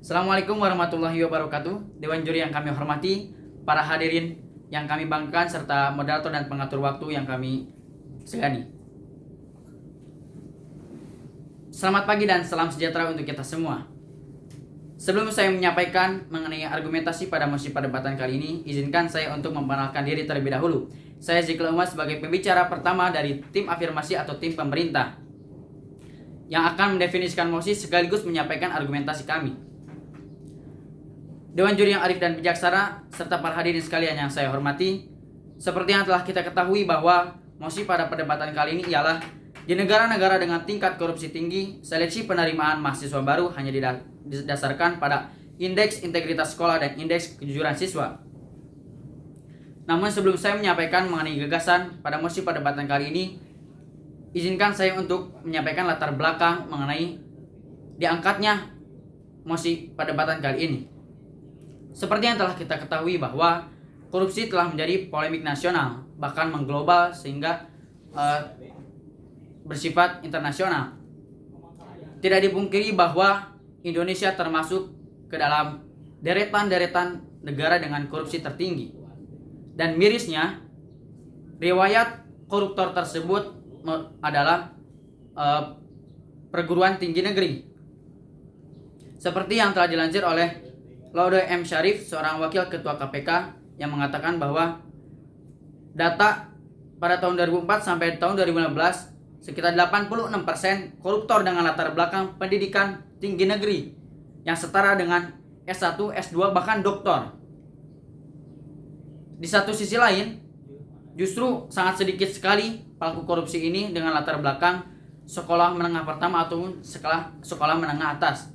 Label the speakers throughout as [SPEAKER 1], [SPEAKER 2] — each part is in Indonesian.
[SPEAKER 1] Assalamualaikum warahmatullahi wabarakatuh. Dewan juri yang kami hormati, para hadirin yang kami banggakan, serta moderator dan pengatur waktu yang kami segani. Selamat pagi dan salam sejahtera untuk kita semua. Sebelum saya menyampaikan mengenai argumentasi pada mosi perdebatan kali ini, izinkan saya untuk memperkenalkan diri terlebih dahulu. Saya Zikl Umar sebagai pembicara pertama dari tim afirmasi atau tim pemerintah yang akan mendefinisikan mosi sekaligus menyampaikan argumentasi kami. Dewan juri yang arif dan bijaksana, serta para hadirin sekalian yang saya hormati, seperti yang telah kita ketahui bahwa mosi pada perdebatan kali ini ialah di negara-negara dengan tingkat korupsi tinggi, seleksi penerimaan mahasiswa baru hanya didasarkan pada indeks integritas sekolah dan indeks kejujuran siswa. Namun sebelum saya menyampaikan mengenai gagasan pada mosi perdebatan kali ini, izinkan saya untuk menyampaikan latar belakang mengenai diangkatnya mosi perdebatan kali ini. Seperti yang telah kita ketahui bahwa korupsi telah menjadi polemik nasional, bahkan mengglobal sehingga bersifat internasional. Tidak dipungkiri bahwa Indonesia termasuk ke dalam deretan-deretan negara dengan korupsi tertinggi. Dan mirisnya, riwayat koruptor tersebut adalah perguruan tinggi negeri. Seperti yang telah dilansir oleh Laude M. Syarif, seorang wakil ketua KPK, yang mengatakan bahwa data pada tahun 2004 sampai tahun 2015 sekitar 86% koruptor dengan latar belakang pendidikan tinggi negeri yang setara dengan S1, S2, bahkan doktor. Di satu sisi lain, justru sangat sedikit sekali pelaku korupsi ini dengan latar belakang sekolah menengah pertama ataupun sekolah menengah atas.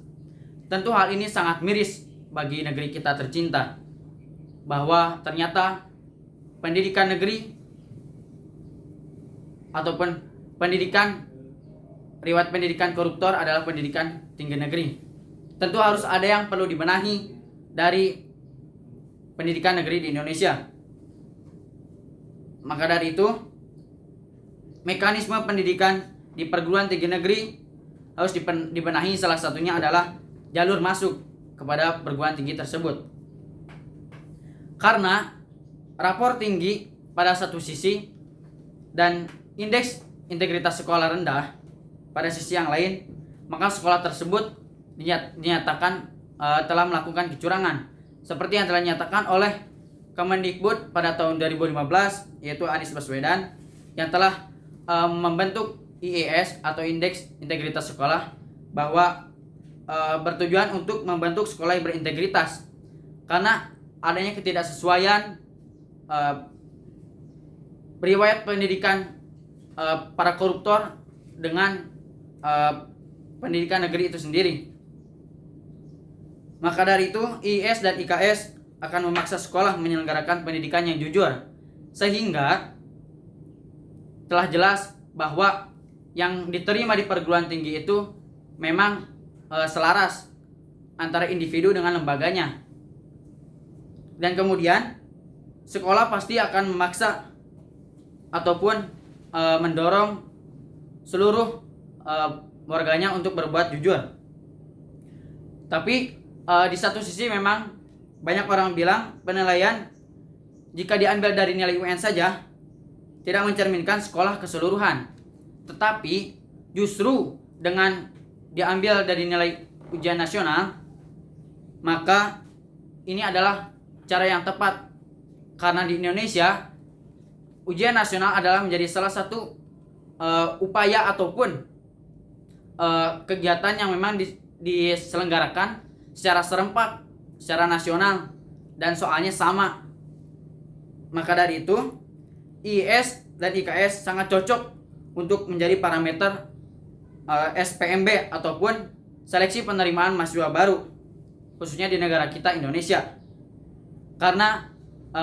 [SPEAKER 1] Tentu hal ini sangat miris bagi negeri kita tercinta, bahwa ternyata pendidikan negeri ataupun riwayat pendidikan koruptor adalah pendidikan tinggi negeri. Tentu harus ada yang perlu dibenahi dari pendidikan negeri di Indonesia. Maka dari itu, mekanisme pendidikan di perguruan tinggi negeri harus dibenahi. Salah satunya adalah jalur masuk kepada perguruan tinggi tersebut. Karena rapor tinggi pada satu sisi dan indeks integritas sekolah rendah pada sisi yang lain, maka sekolah tersebut dinyatakan telah melakukan kecurangan, seperti yang telah dinyatakan oleh Kemendikbud pada tahun 2015, yaitu Anies Baswedan, yang telah membentuk IIS atau indeks integritas sekolah, bahwa bertujuan untuk membentuk sekolah yang berintegritas, karena adanya ketidaksesuaian riwayat pendidikan para koruptor dengan pendidikan negeri itu sendiri. Maka dari itu, IIS dan IKS akan memaksa sekolah menyelenggarakan pendidikan yang jujur, sehingga telah jelas bahwa yang diterima di perguruan tinggi itu memang selaras antara individu dengan lembaganya. Dan kemudian sekolah pasti akan memaksa ataupun mendorong seluruh warganya untuk berbuat jujur. Tapi di satu sisi memang banyak orang bilang penilaian jika diambil dari nilai UN saja tidak mencerminkan sekolah keseluruhan. Tetapi justru dengan diambil dari nilai ujian nasional, maka ini adalah cara yang tepat, karena di Indonesia ujian nasional adalah menjadi salah satu upaya ataupun kegiatan yang memang diselenggarakan secara serempak, secara nasional, dan soalnya sama. Maka dari itu, IIS dan IKS sangat cocok untuk menjadi parameter SPMB ataupun seleksi penerimaan mahasiswa baru, khususnya di negara kita Indonesia. Karena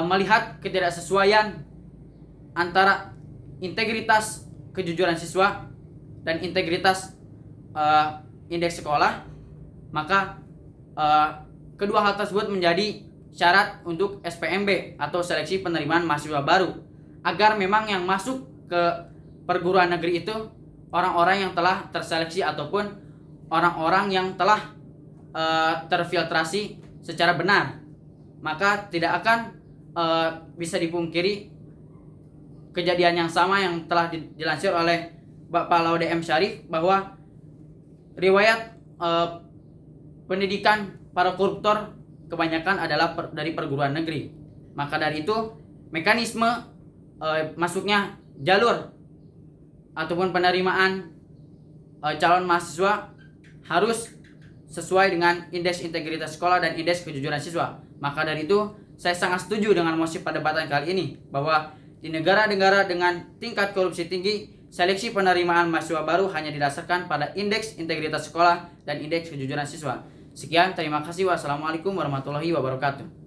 [SPEAKER 1] melihat ketidaksesuaian antara integritas kejujuran siswa dan integritas indeks sekolah, maka kedua hal tersebut menjadi syarat untuk SPMB atau seleksi penerimaan mahasiswa baru, agar memang yang masuk ke perguruan negeri itu orang-orang yang telah terseleksi ataupun orang-orang yang telah terfiltrasi secara benar, maka tidak akan bisa dipungkiri kejadian yang sama yang telah dilansir oleh Bapak Laude M. Syarif, bahwa riwayat pendidikan para koruptor kebanyakan adalah dari perguruan negeri. Maka dari itu mekanisme masuknya jalur ataupun penerimaan calon mahasiswa harus sesuai dengan indeks integritas sekolah dan indeks kejujuran siswa. Maka dari itu saya sangat setuju dengan mosi perdebatan kali ini, bahwa di negara-negara dengan tingkat korupsi tinggi, seleksi penerimaan mahasiswa baru hanya didasarkan pada indeks integritas sekolah dan indeks kejujuran siswa. Sekian, terima kasih. Wassalamualaikum warahmatullahi wabarakatuh.